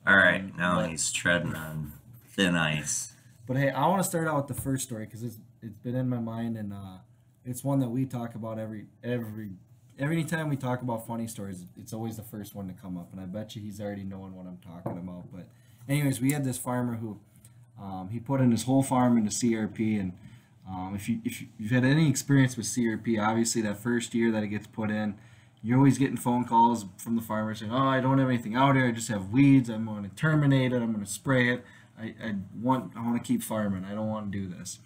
B: All right, now
A: But
B: he's treading on thin ice.
A: hey, I want to start out with the first story because it's been in my mind, and it's one that we talk about every time we talk about funny stories. It's always the first one to come up, and I bet you he's already knowing what I'm talking about. But anyways, we had this farmer who he put in his whole farm into CRP, and if you've had any experience with CRP, obviously that first year that it gets put in, you're always getting phone calls from the farmer saying, "Oh, I don't have anything out here. I just have weeds. I'm going to terminate it. I'm going to spray it. I want to keep farming. I don't want to do this."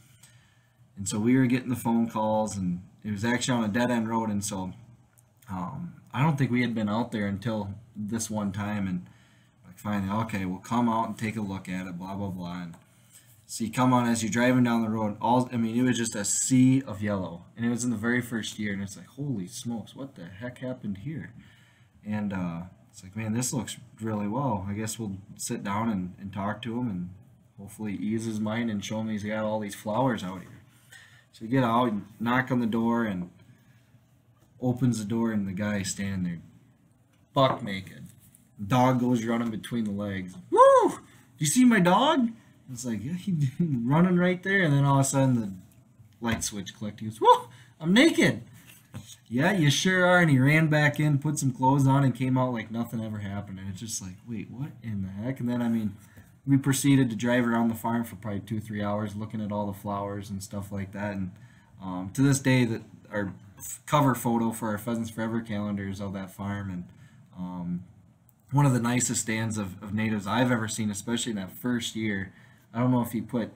A: And so we were getting the phone calls, and it was actually on a dead end road, and so I don't think we had been out there until this one time, and like finally, okay, we'll come out and take a look at it, blah blah blah. And so you come on as you're driving down the road. I mean, it was just a sea of yellow, and it was in the very first year, and it's like, holy smokes, what the heck happened here? And it's like, man, this looks really well. I guess we'll sit down and talk to him, and hopefully ease his mind and show him he's got all these flowers out here. So you get out, knock on the door, and opens the door, and the guy's standing there, buck naked. Dog goes running between the legs. Woo! Do you see my dog? It's like, yeah, he's running right there, and then all of a sudden the light switch clicked. He goes, "Whoa! I'm naked." Yeah, you sure are. And he ran back in, put some clothes on, and came out like nothing ever happened. And it's just like, wait, what in the heck? And then, I mean, we proceeded to drive around the farm for probably 2-3 hours, looking at all the flowers and stuff like that. And to this day, that our cover photo for our Pheasants Forever calendar is of that farm, and one of the nicest stands of natives I've ever seen, especially in that first year. I don't know if he put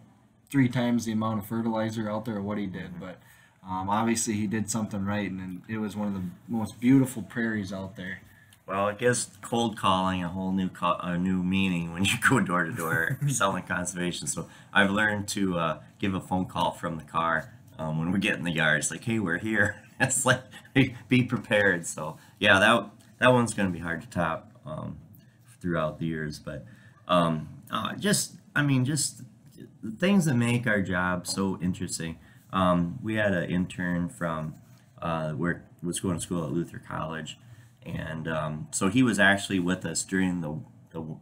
A: 3 times the amount of fertilizer out there or what he did, but obviously he did something right, and it was one of the most beautiful prairies out there.
B: Well, it gives cold calling a whole new meaning when you go door to door selling conservation. So I've learned to give a phone call from the car when we get in the yard. It's like, "Hey, we're here." It's like, hey, be prepared. So yeah, that one's going to be hard to top throughout the years. But just the things that make our job so interesting. We had an intern from was going to school at Luther College, and so he was actually with us during the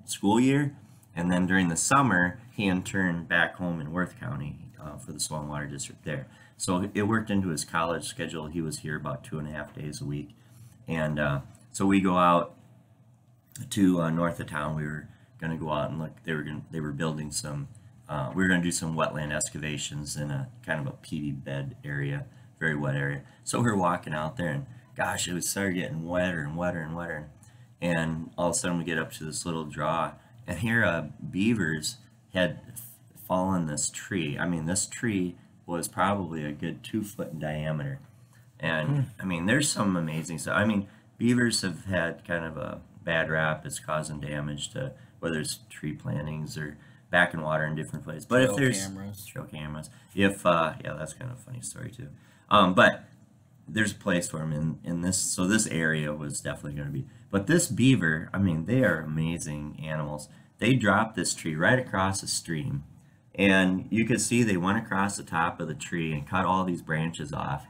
B: school year, and then during the summer he interned back home in Worth County for the Soil and Water District there. So it worked into his college schedule. He was here about 2.5 days a week, and so we go out to north of town. We were going to go out and look. They were building some. We were going to do some wetland excavations in a kind of a peaty bed area, very wet area. So we were walking out there, and gosh, it started getting wetter and wetter and wetter. And all of a sudden we get up to this little draw, and here beavers had fallen this tree. I mean, this tree was probably a good 2 foot in diameter. And I mean, there's some amazing stuff. I mean, beavers have had kind of a bad rap. It's causing damage to whether it's tree plantings or back in water in different places. But if there's trail cameras, if yeah, that's kind of a funny story too. But there's a place for them in this. So this area was definitely going to be. But this beaver, I mean, they are amazing animals. They dropped this tree right across a stream, and you could see they went across the top of the tree and cut all these branches off.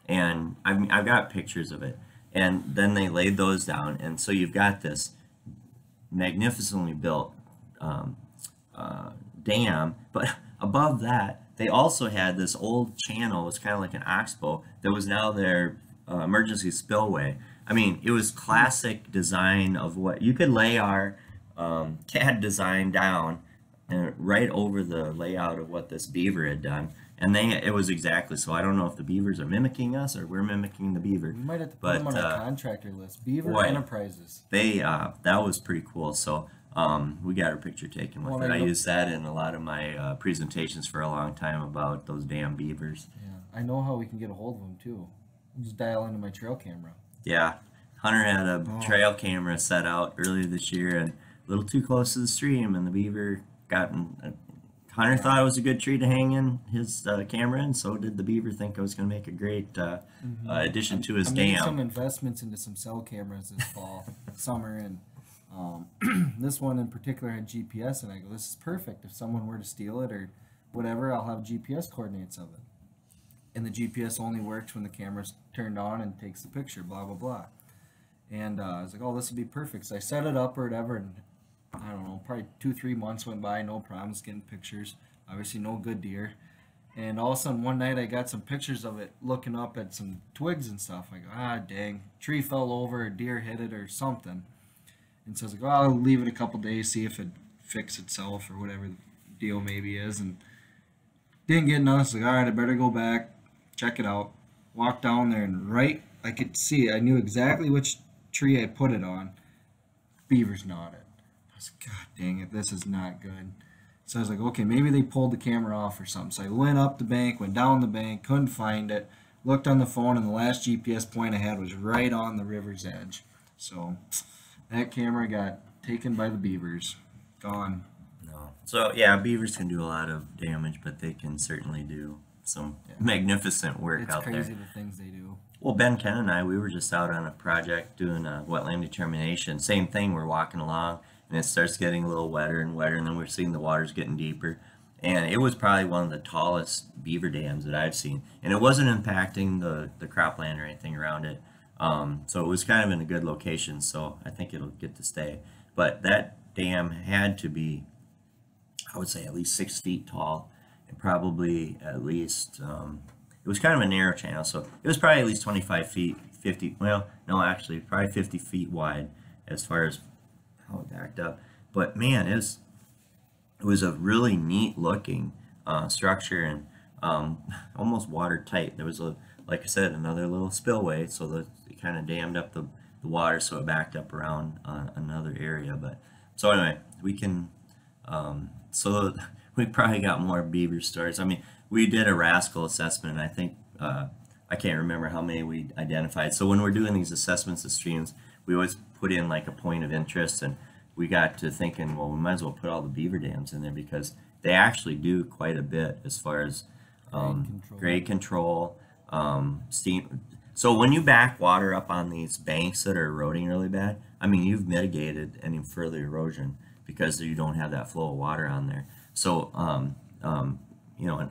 B: And I've got pictures of it. And then they laid those down, and so you've got this magnificently built dam, but above that they also had this old channel. It was kind of like an oxbow that was now their emergency spillway. I mean, it was classic design of what you could lay our CAD design down and right over the layout of what this beaver had done, and it was exactly so. I don't know if the beavers are mimicking us or we're mimicking the beaver.
A: We might have to put them on a contractor list. Beaver
B: boy,
A: Enterprises.
B: They that was pretty cool. So we got our picture taken with it. I used that in a lot of my presentations for a long time about those damn beavers.
A: Yeah, I know how we can get a hold of them too. Just dial into my trail camera.
B: Yeah, Hunter had a trail camera set out earlier this year and a little too close to the stream, and the beaver Hunter thought it was a good tree to hang in his camera, and so did the beaver think it was going to make a great addition to his dam.
A: Some investments into some cell cameras this fall, summer, and this one in particular had GPS, and I go, this is perfect. If someone were to steal it or whatever, I'll have GPS coordinates of it. And the GPS only works when the camera's turned on and takes the picture, blah, blah, blah. And I was like, oh, this would be perfect. So I set it up or whatever, and I don't know, probably 2-3 months went by, no problems getting pictures. Obviously, no good deer. And all of a sudden, one night I got some pictures of it looking up at some twigs and stuff. I go, ah, dang, tree fell over, a deer hit it or something. And so I was like, oh, I'll leave it a couple days, see if it fixed itself or whatever the deal maybe is. And didn't get nothing. I was like, all right, I better go back, check it out. Walked down there, and right, I could see it. I knew exactly which tree I put it on. Beavers gnawed it. I was like, God dang it, this is not good. So I was like, okay, maybe they pulled the camera off or something. So I went up the bank, went down the bank, couldn't find it. Looked on the phone, and the last GPS point I had was right on the river's edge. So that camera got taken by the beavers. Gone.
B: No. So yeah, beavers can do a lot of damage, but they can certainly do some magnificent work
A: It's
B: out there.
A: crazy the things they do.
B: Well, Ben, Ken, and I, we were just out on a project doing a wetland determination. Same thing, we're walking along, and it starts getting a little wetter and wetter, and then we're seeing the water's getting deeper. And it was probably one of the tallest beaver dams that I've seen. And it wasn't impacting the cropland or anything around it. So it was kind of in a good location, so I think it'll get to stay. But that dam had to be, I would say, at least 6 feet tall, and probably at least, it was kind of a narrow channel, so it was probably at least 25 feet, 50, well, no, actually, probably 50 feet wide as far as how it backed up. But man, it was a really neat looking structure, and almost watertight. There was, like I said, another little spillway, so that it kind of dammed up the water, so it backed up around another area. But so anyway, we can, so we probably got more beaver stories. I mean, we did a rascal assessment, and I think, I can't remember how many we identified. So when we're doing these assessments of streams, we always put in like a point of interest, and we got to thinking, well, we might as well put all the beaver dams in there because they actually do quite a bit as far as grade control, steam. So when you back water up on these banks that are eroding really bad, I mean, you've mitigated any further erosion because you don't have that flow of water on there. So, you know, and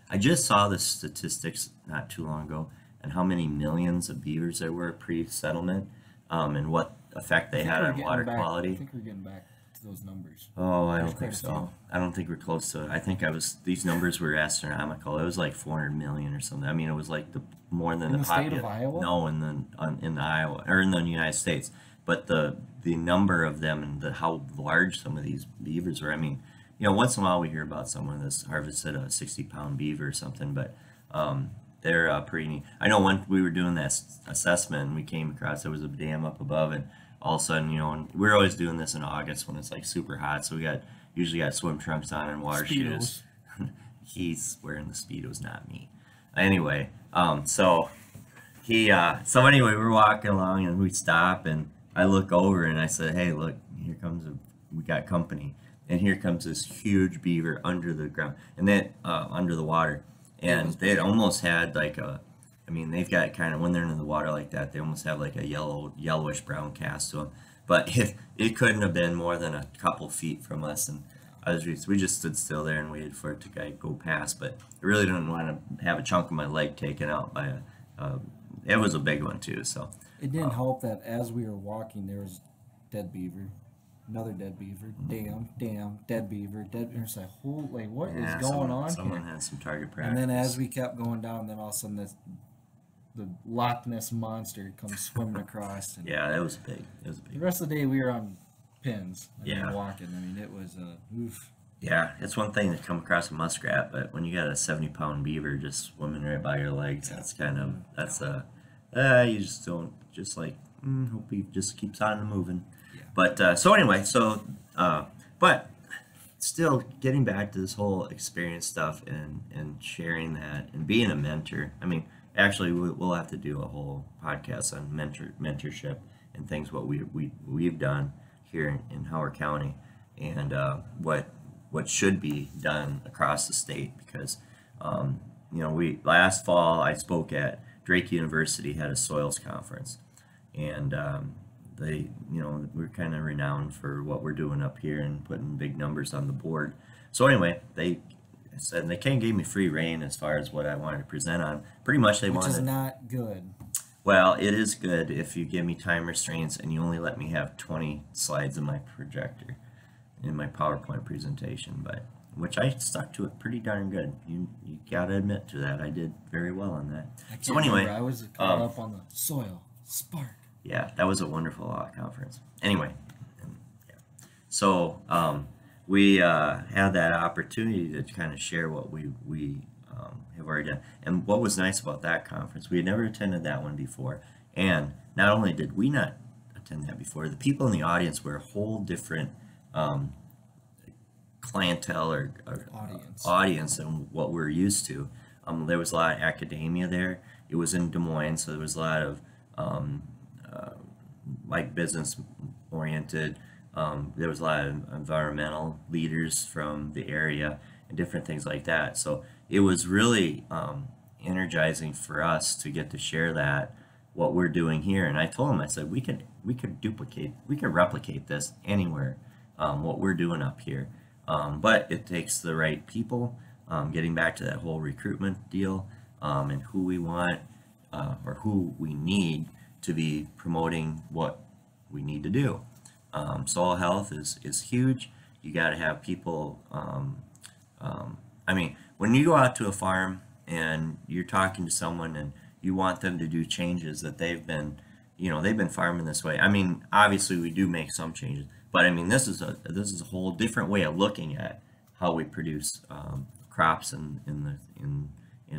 B: I just saw the statistics not too long ago and how many millions of beavers there were pre-settlement, and what effect they had on water quality.
A: I think we're getting back to those numbers.
B: Oh, I don't think so. I don't think we're close to it. I think these numbers were astronomical. It was like 400 million or something. I mean, it was like more than
A: in the state of Iowa?
B: No, in the Iowa, or in the United States. But the number of them and how large some of these beavers were. I mean, you know, once in a while we hear about someone that's harvested a 60-pound beaver or something, but they're pretty neat. I know when we were doing that assessment, we came across, there was a dam up above, and all of a sudden, you know, and we're always doing this in August when it's like super hot, so we usually got swim trunks on and water shoes. He's wearing the Speedos, not me. Anyway, so anyway, we're walking along, and we stop, and I look over and I said, hey, look, we got company. And here comes this huge beaver under the ground, and then under the water. And they almost had like I mean, they've got kind of, when they're in the water like that, they almost have like a yellowish brown cast to them. But it couldn't have been more than a couple feet from us, and we just stood still there and waited for it to go past. But I really didn't want to have a chunk of my leg taken out by it was a big one too. So
A: it didn't help that as we were walking, there was dead beaver. Another dead beaver. Damn, dead beaver, dead beaver. It's like, holy, what is going on
B: someone
A: here?
B: had some target practice.
A: And then as we kept going down, then all of a sudden the Loch Ness monster comes swimming across. And
B: yeah, it was big. It was big.
A: The rest of the day we were on pins.
B: Yeah.
A: Walking. I mean, it was oof.
B: Yeah, it's one thing to come across a muskrat, but when you got a 70-pound beaver just swimming right by your legs, that's kind of, you just don't, just like, hope he just keeps on moving. But so anyway, but still getting back to this whole experience stuff and sharing that and being a mentor. I mean, actually, we'll have to do a whole podcast on mentorship and things what we've done here in Howard County, and what should be done across the state, because you know, last fall I spoke at Drake University, had a soils conference, and they, you know, we're kind of renowned for what we're doing up here and putting big numbers on the board. So anyway, they said, and they kind of gave me free rein as far as what I wanted to present on. Pretty much they wanted.
A: Which is not good.
B: Well, it is good if you give me time restraints and you only let me have 20 slides in my projector in my PowerPoint presentation, but which I stuck to it pretty darn good. You gotta admit to that. I did very well on that. So anyway,
A: remember. I was caught up on the soil spark.
B: yeah, that was a wonderful conference. Anyway, yeah. So we had that opportunity to kind of share what we have already done. And what was nice about that conference, we had never attended that one before. And not only did we not attend that before, the people in the audience were a whole different clientele or audience than what we're used to. There was a lot of academia there. It was in Des Moines, so there was a lot of like business oriented. There was a lot of environmental leaders from the area and different things like that. So it was really energizing for us to get to share that what we're doing here. And I told him, I said, we could replicate this anywhere, what we're doing up here. But it takes the right people, getting back to that whole recruitment deal, and who we want or who we need to be promoting what we need to do. Soil health is huge. You got to have people. I mean, when you go out to a farm and you're talking to someone and you want them to do changes that they've been farming this way. I mean, obviously we do make some changes, but I mean, this is a whole different way of looking at how we produce crops in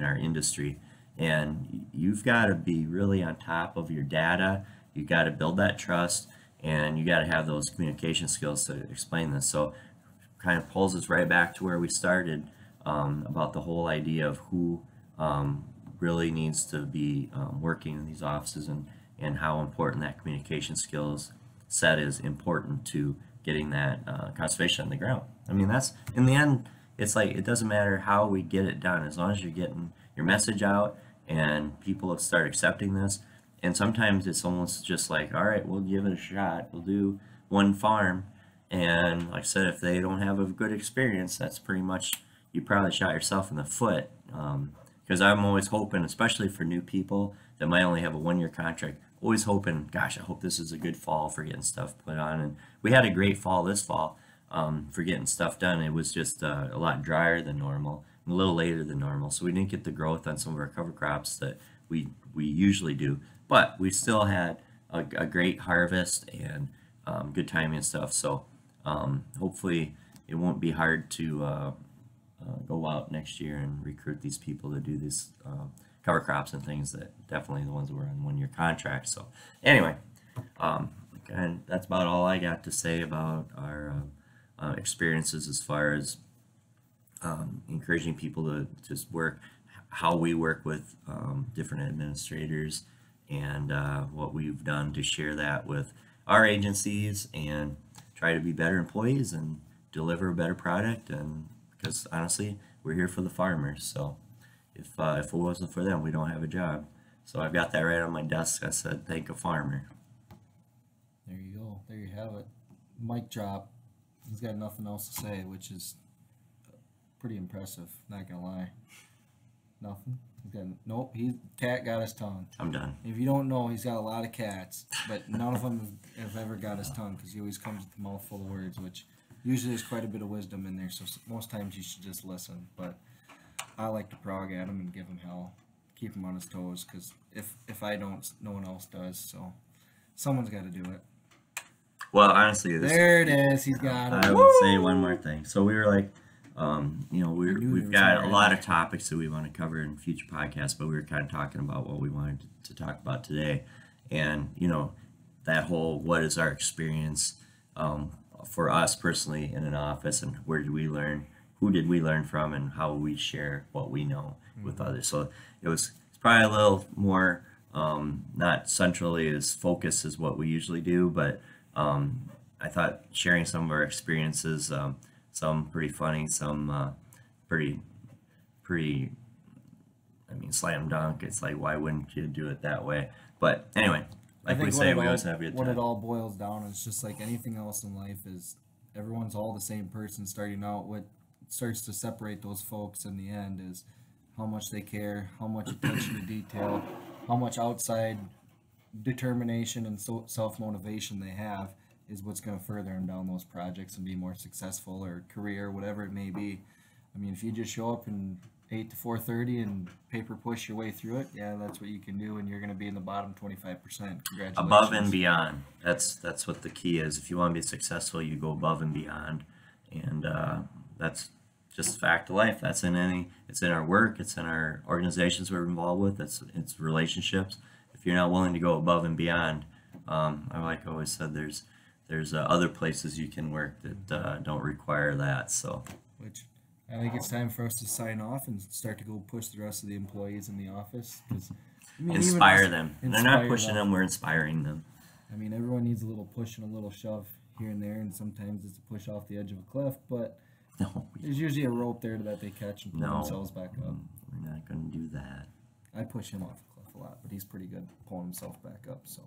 B: our industry. And you've got to be really on top of your data. You got to build that trust, and you got to have those communication skills to explain this. So kind of pulls us right back to where we started, about the whole idea of who really needs to be working in these offices, and how important that communication skills set is important to getting that conservation on the ground. I mean, that's, in the end, it's like, it doesn't matter how we get it done, as long as you're getting your message out and people start accepting this. And sometimes it's almost just like, all right, we'll give it a shot. We'll do one farm. And like I said, if they don't have a good experience, that's pretty much, you probably shot yourself in the foot. Because I'm always hoping, especially for new people that might only have a 1-year contract, always hoping, gosh, I hope this is a good fall for getting stuff put on. And we had a great fall this fall for getting stuff done. It was just a lot drier than normal, and a little later than normal. So we didn't get the growth on some of our cover crops that we usually do. But we still had a great harvest and good timing and stuff. So hopefully it won't be hard to go out next year and recruit these people to do these cover crops and things, that definitely the ones that were on 1-year contracts. So anyway, and that's about all I got to say about our experiences as far as encouraging people to just work, how we work with different administrators, and what we've done to share that with our agencies and try to be better employees and deliver a better product. And because honestly, we're here for the farmers. So if it wasn't for them, we don't have a job. So I've got that right on my desk. I said, thank a farmer.
A: There you go. There you have it. Mic drop. He's got nothing else to say, which is pretty impressive. Not gonna lie. Nothing. Nope. Cat got his tongue.
B: I'm done.
A: If you don't know, he's got a lot of cats, but none of them have ever got his tongue, because he always comes with a mouthful of words, which usually there's quite a bit of wisdom in there. So most times you should just listen. But I like to prog at him and give him hell, keep him on his toes, because if I don't, no one else does. So someone's got to do it.
B: Well, honestly,
A: there it is. He's got it.
B: I would say one more thing. So we were like, we've got a lot of topics that we want to cover in future podcasts, but we were kind of talking about what we wanted to talk about today. And, that whole, what is our experience for us personally in an office, and where did we learn, who did we learn from, and how we share what we know with others. So it's probably a little more, not centrally as focused as what we usually do, but I thought sharing some of our experiences, some pretty funny, some pretty, I mean, slam dunk. It's like, why wouldn't you do it that way? But anyway, like we say, we always have a good time.
A: What it all boils down is just like anything else in life, is everyone's all the same person starting out. What starts to separate those folks in the end is how much they care, how much attention to detail, how much outside determination and self-motivation they have is what's going to further them down those projects and be more successful, or career, whatever it may be. I mean, if you just show up in 8 to 4:30 and paper push your way through it, yeah, that's what you can do, and you're going to be in the bottom 25%. Congratulations.
B: Above and beyond. That's what the key is. If you want to be successful, you go above and beyond, and that's just fact of life. It's in our work, it's in our organizations we're involved with, it's relationships. If you're not willing to go above and beyond, like I always said, there's other places you can work that don't require that. So,
A: which I think it's time for us to sign off and start to go push the rest of the employees in the office, because
B: inspire them. They're not pushing them; we're inspiring them.
A: I mean, everyone needs a little push and a little shove here and there, and sometimes it's a push off the edge of a cliff, but there's usually a rope there that they catch and pull themselves back up.
B: We're not going to do that.
A: I push him off the cliff a lot, but he's pretty good at pulling himself back up. So,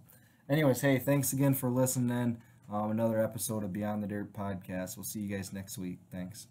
A: anyways, hey, thanks again for listening. Another episode of Beyond the Dirt podcast. We'll see you guys next week. Thanks.